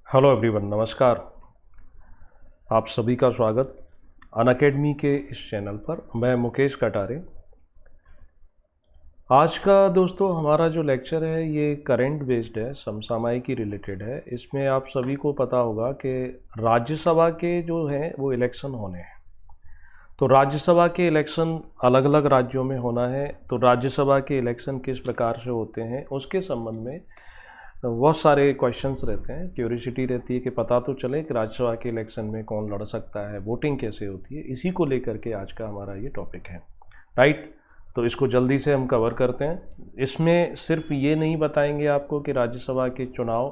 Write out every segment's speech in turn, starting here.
Hello everyone, नमस्कार। आप सभी का स्वागत अनअकैडमी के इस चैनल पर। मैं मुकेश कटारे। आज का दोस्तों हमारा जो लेक्चर है ये करंट बेस्ड है, समसामयिकी रिलेटेड है। इसमें आप सभी को पता होगा कि राज्यसभा के जो हैं वो इलेक्शन होने हैं। तो राज्यसभा के इलेक्शन अलग अलग राज्यों में होना है। तो राज्यसभा के इलेक्शन किस प्रकार से होते हैं उसके संबंध में बहुत सारे क्वेश्चंस रहते हैं। क्यूरियोसिटी रहती है कि पता तो चले कि राज्यसभा के इलेक्शन में कौन लड़ सकता है, वोटिंग कैसे होती है। इसी को लेकर के आज का हमारा ये टॉपिक है, राइट। तो इसको जल्दी से हम कवर करते हैं। इसमें सिर्फ ये नहीं बताएंगे आपको कि राज्यसभा के चुनाव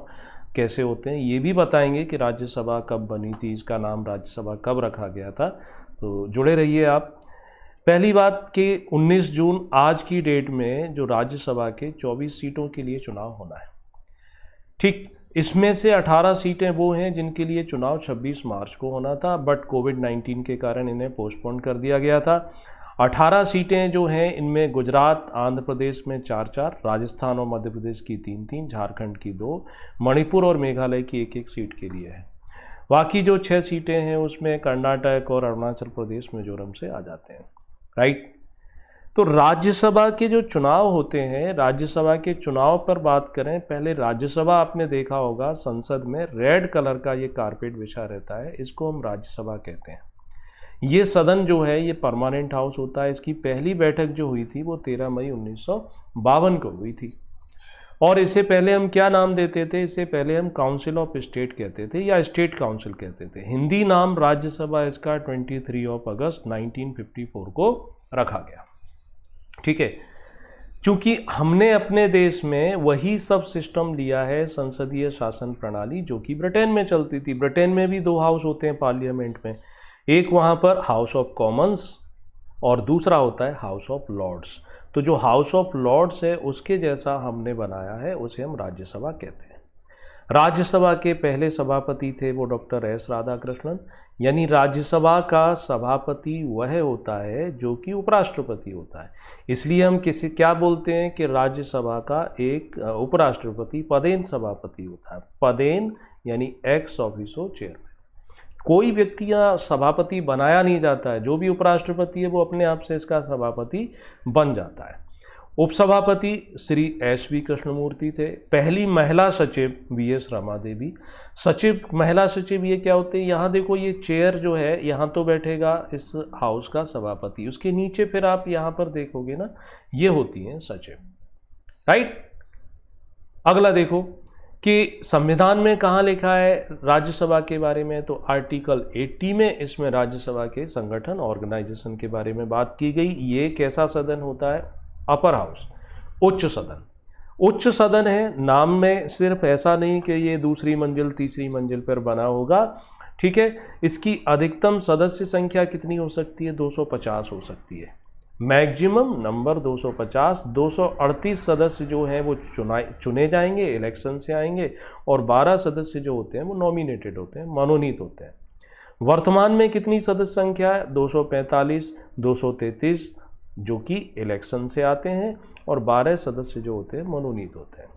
कैसे होते हैं, ये भी बताएंगे कि राज्यसभा कब बनी थी, इसका नाम राज्यसभा कब रखा गया था। तो जुड़े रहिए आप। पहली बात कि 19 जून आज की डेट में जो राज्यसभा के 24 सीटों के लिए चुनाव होना है, ठीक। इसमें से 18 सीटें वो हैं जिनके लिए चुनाव 26 मार्च को होना था, बट कोविड-19 के कारण इन्हें पोस्टपोन कर दिया गया था। 18 सीटें जो हैं इनमें गुजरात, आंध्र प्रदेश में 4-4, राजस्थान और मध्य प्रदेश की 3-3, झारखंड की 2, मणिपुर और मेघालय की 1-1 सीट के लिए है। बाकी जो 6 सीटें हैं उसमें कर्नाटक और अरुणाचल प्रदेश, मिजोरम से आ जाते हैं, राइट। तो राज्यसभा के जो चुनाव होते हैं, राज्यसभा के चुनाव पर बात करें, पहले राज्यसभा आपने देखा होगा संसद में रेड कलर का ये कारपेट बिछा रहता है, इसको हम राज्यसभा कहते हैं। ये सदन जो है ये परमानेंट हाउस होता है। इसकी पहली बैठक जो हुई थी वो 13 मई 1952 को हुई थी। और इससे पहले हम क्या नाम देते थे? इससे पहले हम काउंसिल ऑफ स्टेट कहते थे या स्टेट काउंसिल कहते थे। हिंदी नाम राज्यसभा इसका 23 अगस्त 1954 को रखा गया, ठीक है। चूंकि हमने अपने देश में वही सब सिस्टम लिया है, संसदीय शासन प्रणाली, जो कि ब्रिटेन में चलती थी। ब्रिटेन में भी 2 हाउस होते हैं पार्लियामेंट में, एक वहाँ पर हाउस ऑफ कॉमन्स और दूसरा होता है हाउस ऑफ लॉर्ड्स। तो जो हाउस ऑफ लॉर्ड्स है उसके जैसा हमने बनाया है, उसे हम राज्यसभा कहते हैं। राज्यसभा के पहले सभापति थे वो डॉक्टर एस राधाकृष्णन। यानी राज्यसभा का सभापति वह होता है जो कि उपराष्ट्रपति होता है। इसलिए हम क्या बोलते हैं कि राज्यसभा का एक उपराष्ट्रपति पदेन सभापति होता है। पदेन यानी एक्स ऑफिसो चेयरमैन। कोई व्यक्ति या सभापति बनाया नहीं जाता है, जो भी उपराष्ट्रपति है वो अपने आप से इसका सभापति बन जाता है। उपसभापति श्री एस.वी. कृष्णमूर्ति थे। पहली महिला सचिव वी.एस. रमा देवी। सचिव, महिला सचिव ये क्या होते हैं? यहाँ देखो ये चेयर जो है, यहाँ तो बैठेगा इस हाउस का सभापति, उसके नीचे फिर आप यहाँ पर देखोगे ना, ये होती हैं सचिव, राइट। अगला देखो कि संविधान में कहाँ लिखा है राज्यसभा के बारे में, तो आर्टिकल 80 में इसमें राज्यसभा के संगठन, ऑर्गेनाइजेशन के बारे में बात की गई। ये कैसा सदन होता है? अपर हाउस, उच्च सदन। उच्च सदन है, नाम में सिर्फ ऐसा नहीं कि ये दूसरी मंजिल तीसरी मंजिल पर बना होगा, ठीक है। इसकी अधिकतम सदस्य संख्या कितनी हो सकती है? 250 हो सकती है। Maximum number 250। 238 सदस्य जो हैं वो चुने जाएंगे, इलेक्शन से आएंगे, और 12 सदस्य जो होते हैं वो नॉमिनेटेड होते हैं, मनोनीत होते हैं। वर्तमान में कितनी सदस्य संख्या है? 245, 233 जो कि इलेक्शन से आते हैं, और 12 सदस्य जो होते हैं मनोनीत होते हैं,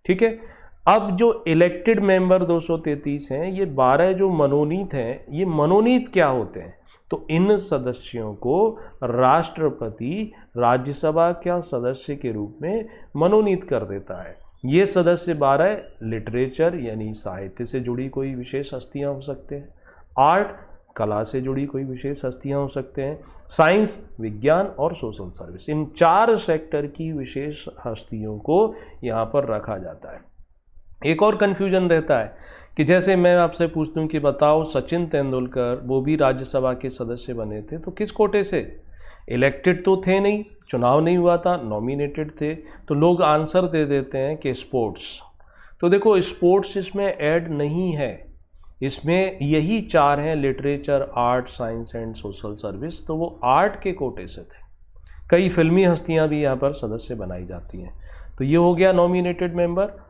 ठीक है। अब जो इलेक्टेड मेंबर 233 हैं, ये 12 जो मनोनीत हैं, ये मनोनीत क्या होते हैं? तो इन सदस्यों को राष्ट्रपति राज्यसभा का सदस्य के रूप में मनोनीत कर देता है। ये सदस्य 12 लिटरेचर यानी साहित्य से जुड़ी कोई विशेष हस्तियां हो सकते हैं, आर्ट कला से जुड़ी कोई विशेष हस्तियां हो सकते हैं, साइंस विज्ञान और सोशल सर्विस, इन 4 सेक्टर की विशेष हस्तियों को यहाँ पर रखा जाता है। एक और कन्फ्यूजन रहता है कि जैसे मैं आपसे पूछता हूँ कि बताओ सचिन तेंदुलकर वो भी राज्यसभा के सदस्य बने थे, तो किस कोटे से? इलेक्टेड तो थे नहीं, चुनाव नहीं हुआ था, नॉमिनेटेड थे। तो लोग आंसर दे देते हैं कि स्पोर्ट्स। तो देखो स्पोर्ट्स इसमें ऐड नहीं है, इसमें यही 4 हैं, literature, art, science and social service. तो वो आर्ट के कोटे से थे। कई फिल्मी हस्तियां भी यहाँ पर सदस्य बनाई जाती हैं। तो ये हो गया नॉमिनेटेड मेंबर।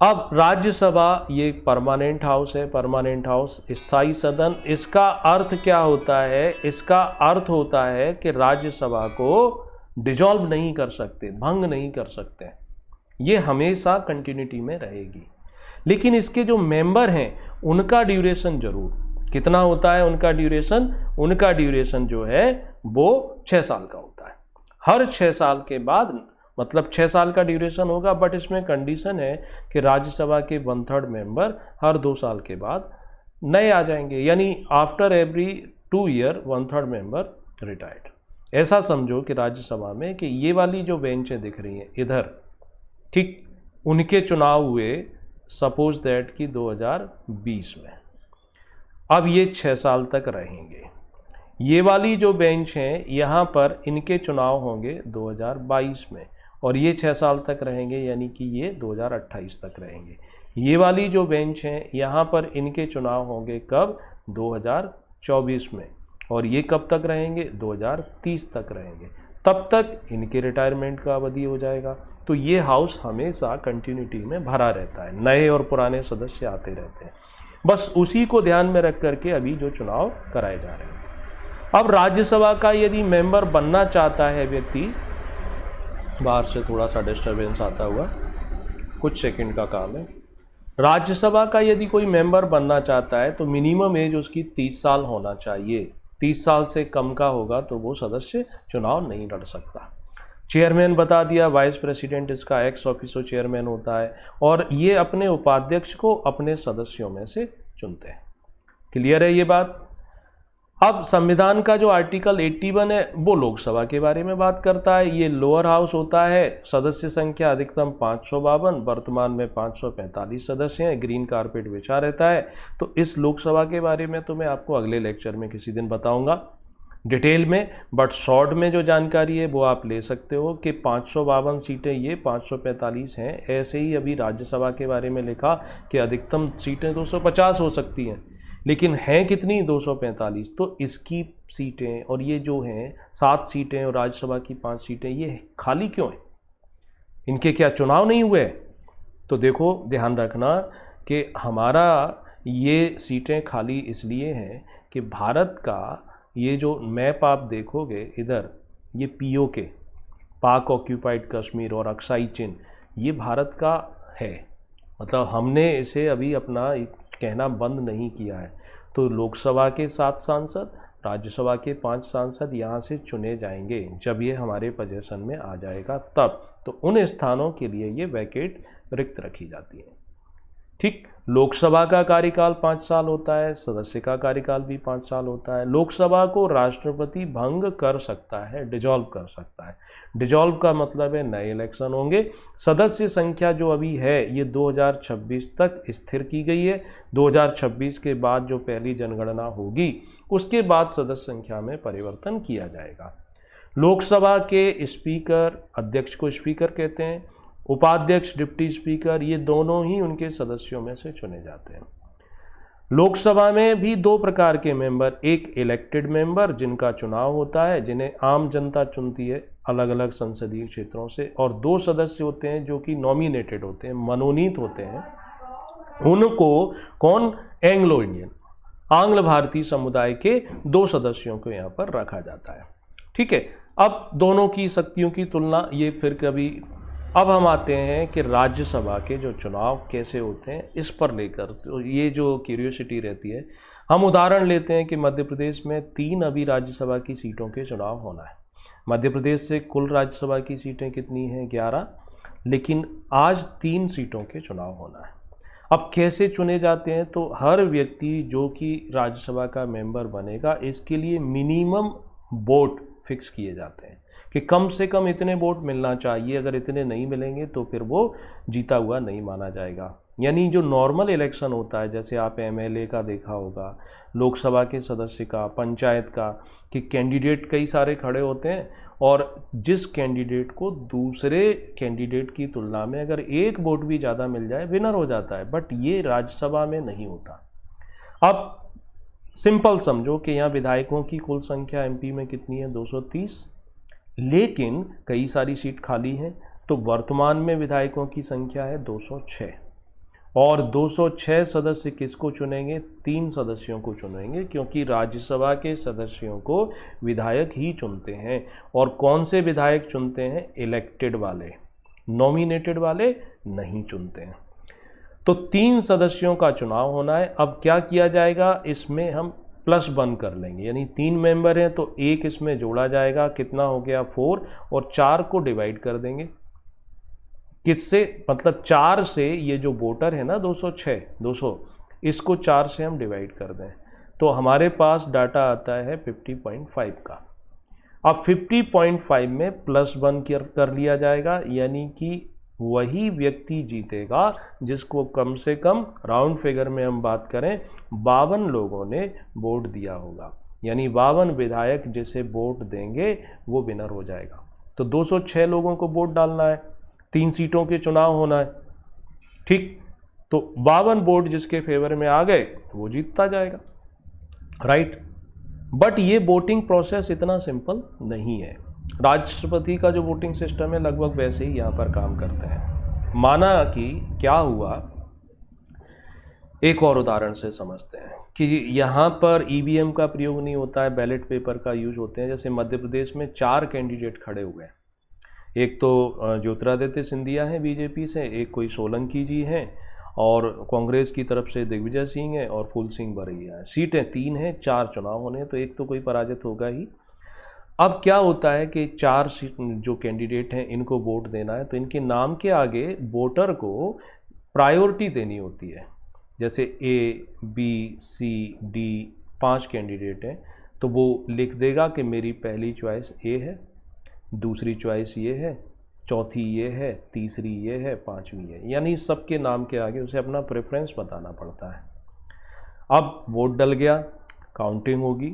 अब राज्यसभा ये परमानेंट हाउस है, परमानेंट हाउस, स्थायी सदन। इसका अर्थ क्या होता है? इसका अर्थ होता है कि राज्यसभा को डिसॉल्व नहीं कर सकते, भंग नहीं कर सकते, ये हमेशा कंटिन्यूटी में रहेगी। लेकिन इसके जो मेंबर हैं उनका ड्यूरेशन जरूर कितना होता है, उनका ड्यूरेशन जो है वो 6 साल का होता है। हर 6 साल के बाद, मतलब 6 साल का ड्यूरेशन होगा, बट इसमें कंडीशन है कि राज्यसभा के 1/3 मेंबर हर 2 साल के बाद नए आ जाएंगे, यानी after every 2 year 1/3 member retired. ऐसा समझो कि राज्यसभा में कि ये वाली जो बेंचें दिख रही हैं इधर, ठीक, उनके चुनाव हुए सपोज दैट कि 2020 में, अब ये 6 साल तक रहेंगे। ये वाली जो बेंच हैं यहाँ पर इनके चुनाव होंगे 2022 में और ये 6 साल तक रहेंगे, यानी कि ये 2028 तक रहेंगे। ये वाली जो बेंच हैं यहाँ पर इनके चुनाव होंगे कब, 2024 में, और ये कब तक रहेंगे, 2030 तक रहेंगे। तब तक इनके रिटायरमेंट का अवधि हो जाएगा। तो ये हाउस हमेशा कंटिन्यूटी में भरा रहता है, नए और पुराने सदस्य आते रहते हैं। बस उसी को ध्यान में रख करके अभी जो चुनाव कराए जा रहे हैं। अब राज्यसभा का यदि मेंबर बनना चाहता है व्यक्ति, बाहर से थोड़ा सा डिस्टरबेंस आता हुआ, कुछ सेकंड का काम है। राज्यसभा का यदि कोई मेंबर बनना चाहता है तो मिनिमम एज उसकी 30 साल होना चाहिए। 30 साल से कम का होगा तो वो सदस्य चुनाव नहीं लड़ सकता। चेयरमैन बता दिया, वाइस प्रेसिडेंट इसका एक्स ऑफिसो चेयरमैन होता है और ये अपने उपाध्यक्ष को अपने सदस्यों में से चुनते हैं। क्लियर है ये बात। अब संविधान का जो आर्टिकल 81 है वो लोकसभा के बारे में बात करता है। ये लोअर हाउस होता है, सदस्य संख्या अधिकतम 552, वर्तमान में 545 सदस्य हैं, ग्रीन कारपेट बिछा रहता है। तो इस लोकसभा के बारे में तो मैं आपको अगले लेक्चर में किसी दिन बताऊंगा डिटेल में, बट शॉर्ट में जो जानकारी है वो आप ले सकते हो कि 552 सीटें ये 545 हैं। ऐसे ही अभी राज्यसभा के बारे में लिखा कि अधिकतम सीटें 250 हो सकती हैं, लेकिन हैं कितनी, 245। तो इसकी सीटें और ये जो हैं 7 सीटें और राज्यसभा की 5 सीटें, ये खाली क्यों हैं? इनके क्या चुनाव नहीं हुए? तो देखो ध्यान रखना कि हमारा ये सीटें खाली इसलिए हैं कि भारत का ये जो मैप आप देखोगे इधर, ये पीओके, पाक ऑक्यूपाइड कश्मीर और अक्साई चिन्ह, ये भारत का है। मतलब हमने इसे अभी अपना कहना बंद नहीं किया है। तो लोकसभा के 7 सांसद, राज्यसभा के 5 सांसद यहाँ से चुने जाएंगे जब ये हमारे पोजीशन में आ जाएगा तब। तो उन स्थानों के लिए ये वैकेट रिक्त रखी जाती है। ठीक, लोकसभा का कार्यकाल 5 साल होता है, सदस्य का कार्यकाल भी 5 साल होता है। लोकसभा को राष्ट्रपति भंग कर सकता है, डिजॉल्व कर सकता है। डिजॉल्व का मतलब है नए इलेक्शन होंगे। सदस्य संख्या जो अभी है ये 2026 तक स्थिर की गई है। 2026 के बाद जो पहली जनगणना होगी उसके बाद सदस्य संख्या में परिवर्तन किया जाएगा। लोकसभा के स्पीकर, अध्यक्ष को स्पीकर कहते हैं, उपाध्यक्ष, डिप्टी स्पीकर, ये दोनों ही उनके सदस्यों में से चुने जाते हैं। लोकसभा में भी 2 प्रकार के मेंबर, एक इलेक्टेड मेंबर जिनका चुनाव होता है, जिन्हें आम जनता चुनती है अलग अलग संसदीय क्षेत्रों से, और 2 सदस्य होते हैं जो कि नॉमिनेटेड होते हैं, मनोनीत होते हैं। उनको कौन, एंग्लो इंडियन, आंग्ल भारतीय समुदाय के 2 सदस्यों को यहाँ पर रखा जाता है। ठीक है, अब दोनों की शक्तियों की तुलना ये फिर कभी, अब हम आते हैं कि राज्यसभा के जो चुनाव कैसे होते हैं इस पर लेकर, तो ये जो क्यूरियोसिटी रहती है, हम उदाहरण लेते हैं कि मध्य प्रदेश में 3 अभी राज्यसभा की सीटों के चुनाव होना है। मध्य प्रदेश से कुल राज्यसभा की सीटें कितनी हैं, 11, लेकिन आज 3 सीटों के चुनाव होना है। अब कैसे चुने जाते हैं, तो हर व्यक्ति जो कि राज्यसभा का मेंबर बनेगा इसके लिए मिनिमम वोट फिक्स किए जाते हैं कि कम से कम इतने वोट मिलना चाहिए। अगर इतने नहीं मिलेंगे तो फिर वो जीता हुआ नहीं माना जाएगा। यानी जो नॉर्मल इलेक्शन होता है, जैसे आप एमएलए का देखा होगा, लोकसभा के सदस्य का, पंचायत का, कि कैंडिडेट कई सारे खड़े होते हैं और जिस कैंडिडेट को दूसरे कैंडिडेट की तुलना में अगर 1 वोट भी ज़्यादा मिल जाए विनर हो जाता है। बट ये राज्यसभा में नहीं होता। अब सिंपल समझो कि यहाँ विधायकों की कुल संख्या एमपी में कितनी है, 230, लेकिन कई सारी सीट खाली हैं। तो वर्तमान में विधायकों की संख्या है 206 और 206 सदस्य किसको चुनेंगे, 3 सदस्यों को चुनेंगे, क्योंकि राज्यसभा के सदस्यों को विधायक ही चुनते हैं। और कौन से विधायक चुनते हैं, इलेक्टेड वाले, नॉमिनेटेड वाले नहीं चुनते हैं। तो 3 सदस्यों का चुनाव होना है। अब क्या किया जाएगा, इसमें हम +1 कर लेंगे, यानी 3 मेंबर हैं तो 1 इसमें जोड़ा जाएगा, कितना हो गया 4, और 4 को डिवाइड कर देंगे किससे, मतलब 4 से ये जो वोटर है ना 200, इसको 4 से हम डिवाइड कर दें तो हमारे पास डाटा आता है 50.5 का। अब 50.5 में +1 कर लिया जाएगा, यानी कि वही व्यक्ति जीतेगा जिसको कम से कम, राउंड फिगर में हम बात करें, 52 लोगों ने वोट दिया होगा, यानी 52 विधायक जिसे वोट देंगे वो विनर हो जाएगा। तो 206 लोगों को वोट डालना है, 3 सीटों के चुनाव होना है, ठीक। तो 52 वोट जिसके फेवर में आ गए वो जीतता जाएगा, राइट। बट ये वोटिंग प्रोसेस इतना सिंपल नहीं है। राष्ट्रपति का जो वोटिंग सिस्टम है लगभग वैसे ही यहाँ पर काम करते हैं। माना कि क्या हुआ, एक और उदाहरण से समझते हैं कि यहाँ पर ईवीएम का प्रयोग नहीं होता है, बैलेट पेपर का यूज होते हैं। जैसे मध्य प्रदेश में 4 कैंडिडेट खड़े हुए हैं, एक तो ज्योतिरादित्य सिंधिया हैं बीजेपी से, एक कोई सोलंकी जी हैं, और कांग्रेस की तरफ से दिग्विजय सिंह है और फूल सिंह बरैया है। सीटें 3 हैं, 4 चुनाव होने हैं, तो एक तो कोई पराजित होगा ही। अब क्या होता है कि 4 जो कैंडिडेट हैं इनको वोट देना है, तो इनके नाम के आगे वोटर को प्रायोरिटी देनी होती है। जैसे A, B, C, D 5 candidate हैं, तो वो लिख देगा कि मेरी पहली चॉइस A है, दूसरी चॉइस ये है, चौथी ये है, तीसरी ये है, 5वीं है, यानी सबके नाम के आगे उसे अपना प्रेफरेंस बताना पड़ता है। अब वोट डल गया, काउंटिंग होगी।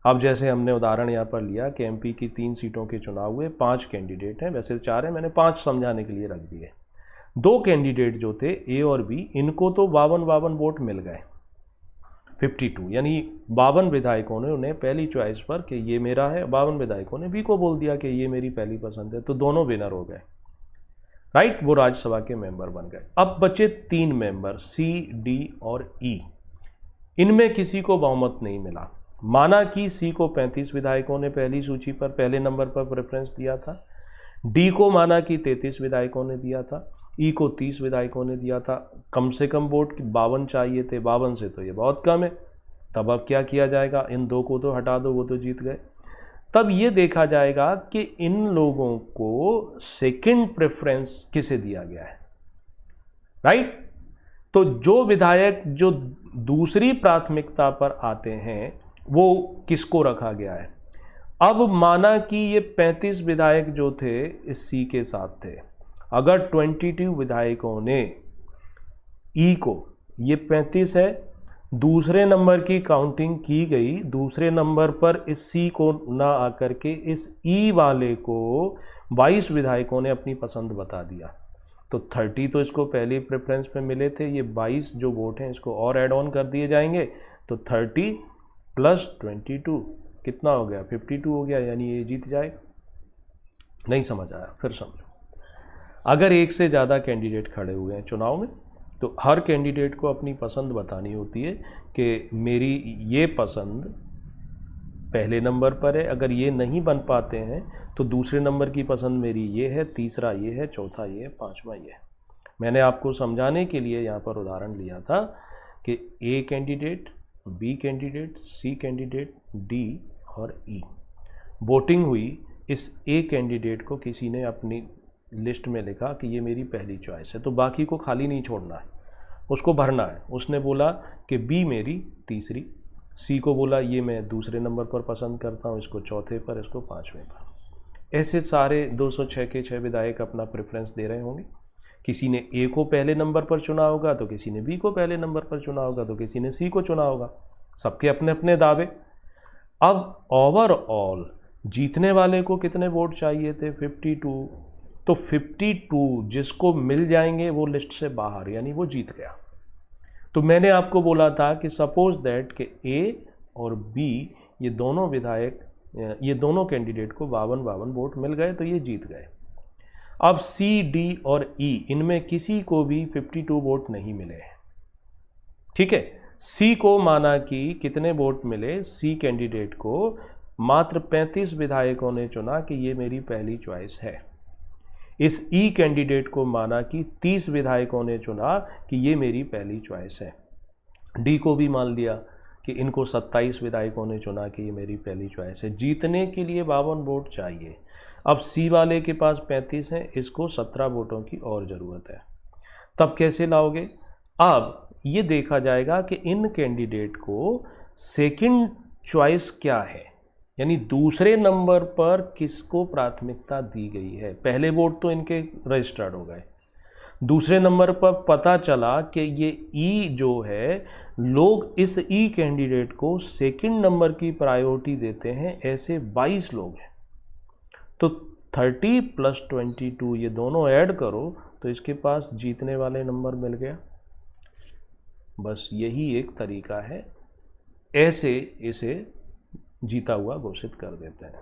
अब जैसे हमने उदाहरण यहाँ पर लिया कि MP की 3 सीटों के चुनाव हुए, 5 कैंडिडेट हैं, वैसे 4 हैं, मैंने 5 समझाने के लिए रख दिए। 2 कैंडिडेट जो थे A और B, इनको तो 52 वोट मिल गए, 52, यानी 52 विधायकों ने उन्हें पहली चॉइस पर कि ये मेरा है, 52 विधायकों ने B को बोल दिया कि ये मेरी पहली पसंद है, तो दोनों विनर हो गए, राइट। वो राज्यसभा के मेंबर बन गए। अब बचे 3 मेंबर C, D और E, इनमें किसी को बहुमत नहीं मिला। माना कि C को 35 विधायकों ने पहली सूची पर पहले नंबर पर प्रेफरेंस दिया था, D को माना कि 33 विधायकों ने दिया था, E को 30 विधायकों ने दिया था। कम से कम वोट 52 चाहिए थे, 52 से तो ये बहुत कम है। तब अब क्या किया जाएगा, इन 2 को तो हटा दो, वो तो जीत गए। तब ये देखा जाएगा कि इन लोगों को सेकंड प्रेफरेंस किसे दिया गया है, राइट। तो जो विधायक जो दूसरी प्राथमिकता पर आते हैं वो किसको रखा गया है। अब माना कि ये 35 विधायक जो थे इस C के साथ थे, अगर 22 विधायकों ने E को, ये 35 है, दूसरे नंबर की काउंटिंग की गई, दूसरे नंबर पर इस C को ना आकर के इस E वाले को 22 विधायकों ने अपनी पसंद बता दिया, तो 30 तो इसको पहली प्रेफरेंस पे मिले थे, ये 22 जो वोट हैं इसको और ऐड ऑन कर दिए जाएंगे, तो 30 + 22 कितना हो गया, 52 हो गया, यानी ये जीत जाएगा। नहीं समझ आया, फिर समझो। अगर एक से ज़्यादा कैंडिडेट खड़े हुए हैं चुनाव में, तो हर कैंडिडेट को अपनी पसंद बतानी होती है कि मेरी ये पसंद पहले नंबर पर है, अगर ये नहीं बन पाते हैं तो दूसरे नंबर की पसंद मेरी ये है, तीसरा ये है, चौथा ये है, 5वां ये है। मैंने आपको समझाने के लिए यहाँ पर उदाहरण लिया था कि A candidate, B candidate, C candidate, D और E। वोटिंग हुई, इस A कैंडिडेट को किसी ने अपनी लिस्ट में लिखा कि ये मेरी पहली चॉइस है, तो बाकी को खाली नहीं छोड़ना है, उसको भरना है। उसने बोला कि B मेरी तीसरी, C को बोला ये मैं दूसरे नंबर पर पसंद करता हूँ, इसको चौथे पर, इसको 5वें पर। ऐसे सारे 206 के 6 विधायक अपना प्रेफरेंस दे रहे होंगे। किसी ने A को पहले नंबर पर चुना होगा, तो किसी ने B को पहले नंबर पर चुना होगा, तो किसी ने C को चुना होगा। सबके अपने अपने दावे। अब ओवरऑल जीतने वाले को कितने वोट चाहिए थे, 52। तो 52 जिसको मिल जाएंगे वो लिस्ट से बाहर, यानी वो जीत गया। तो मैंने आपको बोला था कि सपोज दैट कि A और B ये दोनों विधायक, ये दोनों कैंडिडेट को 52 वोट मिल गए, तो ये जीत गए। अब C, D और E इनमें किसी को भी 52 वोट नहीं मिले, ठीक है। C को माना कि कितने वोट मिले, C कैंडिडेट को मात्र 35 विधायकों ने चुना कि ये मेरी पहली चॉइस है। इस ई कैंडिडेट को माना कि 30 विधायकों ने चुना कि ये मेरी पहली चॉइस है। डी को भी मान लिया कि इनको 27 विधायकों ने चुना कि ये मेरी पहली चॉइस है। जीतने के लिए 52 वोट चाहिए। अब सी वाले के पास 35 हैं, इसको 17 वोटों की और ज़रूरत है। तब कैसे लाओगे? अब ये देखा जाएगा कि इन कैंडिडेट को सेकंड चॉइस क्या है, यानी दूसरे नंबर पर किसको प्राथमिकता दी गई है। पहले वोट तो इनके रजिस्टर्ड हो गए, दूसरे नंबर पर पता चला कि ये ई जो है, लोग इस ई कैंडिडेट को सेकंड नंबर की प्रायोरिटी देते हैं, ऐसे 22 लोग हैं। तो 30 + 22 ये दोनों ऐड करो तो इसके पास जीतने वाले नंबर मिल गया। बस यही एक तरीका है, ऐसे इसे जीता हुआ घोषित कर देते हैं।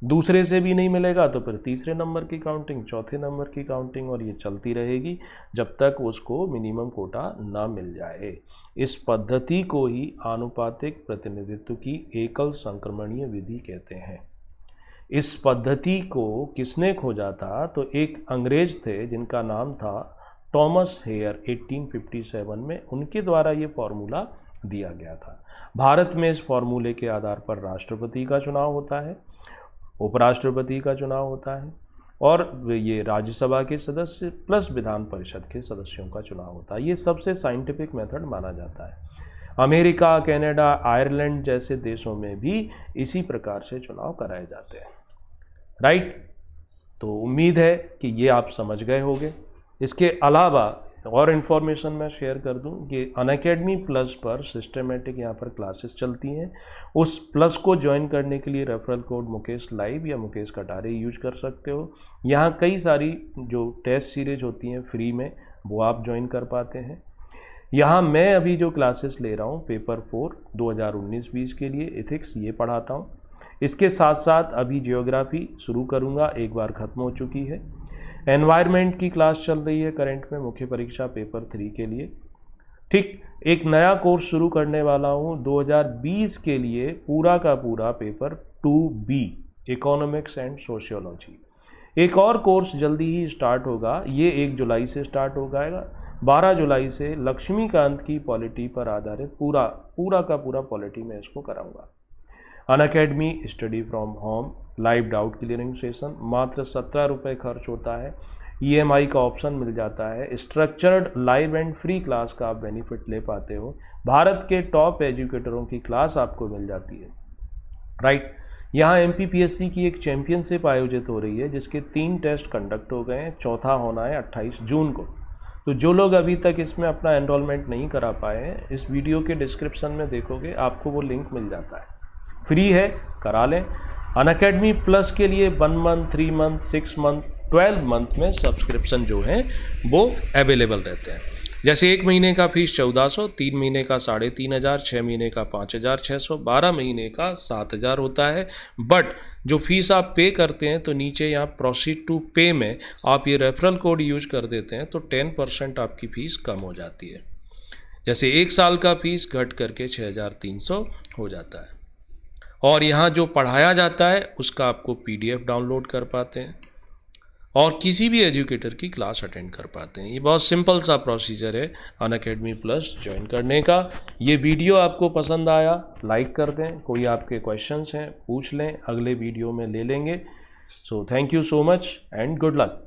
दूसरे से भी नहीं मिलेगा तो फिर तीसरे नंबर की काउंटिंग, चौथे नंबर की काउंटिंग, और ये चलती रहेगी जब तक उसको मिनिमम कोटा ना मिल जाए। इस पद्धति को ही आनुपातिक प्रतिनिधित्व की एकल संक्रमणीय विधि कहते हैं। इस पद्धति को किसने खोजा था? तो एक अंग्रेज थे जिनका नाम था टॉमस हेयर, 1857 में उनके द्वारा ये फॉर्मूला दिया गया था। भारत में इस फॉर्मूले के आधार पर राष्ट्रपति का चुनाव होता है, उपराष्ट्रपति का चुनाव होता है, और ये राज्यसभा के सदस्य प्लस विधान परिषद के सदस्यों का चुनाव होता है। ये सबसे साइंटिफिक मेथड माना जाता है। अमेरिका, कनाडा, आयरलैंड जैसे देशों में भी इसी प्रकार से चुनाव कराए जाते हैं। राइट? तो उम्मीद है कि ये आप समझ गए होंगे। इसके अलावा और इन्फॉर्मेशन मैं शेयर कर दूं कि अनअकैडमी प्लस पर सिस्टमेटिक यहाँ पर क्लासेस चलती हैं। उस प्लस को ज्वाइन करने के लिए रेफरल कोड मुकेश लाइव या मुकेश कटारे यूज कर सकते हो। यहाँ कई सारी जो टेस्ट सीरीज होती हैं फ्री में, वो आप ज्वाइन कर पाते हैं। यहाँ मैं अभी जो क्लासेस ले रहा हूँ पेपर 4 2019-20 के लिए एथिक्स, ये पढ़ाता हूँ। इसके साथ साथ अभी जियोग्राफी शुरू करूँगा, एक बार ख़त्म हो चुकी है। एनवायरनमेंट की क्लास चल रही है करंट में मुख्य परीक्षा पेपर 3 के लिए। ठीक, एक नया कोर्स शुरू करने वाला हूँ 2020 के लिए, पूरा का पूरा paper 2B economics and sociology. एक और कोर्स जल्दी ही स्टार्ट होगा, ये 1 जुलाई से स्टार्ट हो जाएगा। 12 जुलाई से लक्ष्मीकांत की पॉलिटी पर आधारित पूरा का पूरा पॉलिटी में इसको कराऊंगा। Unacademy study from home live doubt clearing session, मात्र 17 रुपये खर्च होता है। EMI का ऑप्शन मिल जाता है। Structured live and free class का आप बेनिफिट ले पाते हो। भारत के टॉप एजुकेटरों की क्लास आपको मिल जाती है। राइट? यहाँ MPPSC की एक चैंपियनशिप आयोजित हो रही है जिसके 3 टेस्ट कंडक्ट हो गए हैं, चौथा होना है 28 जून को। तो जो लोग अभी तक इसमें अपना एनरोलमेंट नहीं करा पाए हैं, इस वीडियो के डिस्क्रिप्शन में देखोगे आपको वो लिंक मिल जाता है, फ्री है, करा लें। अनअकैडमी प्लस के लिए 1 मंथ, 3 मंथ, 6 मंथ, 12 मंथ में सब्सक्रिप्शन जो है वो अवेलेबल रहते हैं। जैसे 1 महीने का फीस 1400, 3 महीने का 3500, 6 महीने का 5600, 12 महीने का 7000 होता है। बट जो फीस आप पे करते हैं तो नीचे यहाँ प्रोसीड टू पे में आप ये रेफरल कोड यूज कर देते हैं तो 10% आपकी फ़ीस कम हो जाती है। जैसे 1 साल का फीस घट करके 6300 हो जाता है। और यहाँ जो पढ़ाया जाता है उसका आपको PDF डाउनलोड कर पाते हैं और किसी भी एजुकेटर की क्लास अटेंड कर पाते हैं। ये बहुत सिंपल सा प्रोसीजर है अनअकैडमी प्लस ज्वाइन करने का। ये वीडियो आपको पसंद आया लाइक कर दें, कोई आपके क्वेश्चंस हैं पूछ लें, अगले वीडियो में ले लेंगे। So thank you so much and good luck.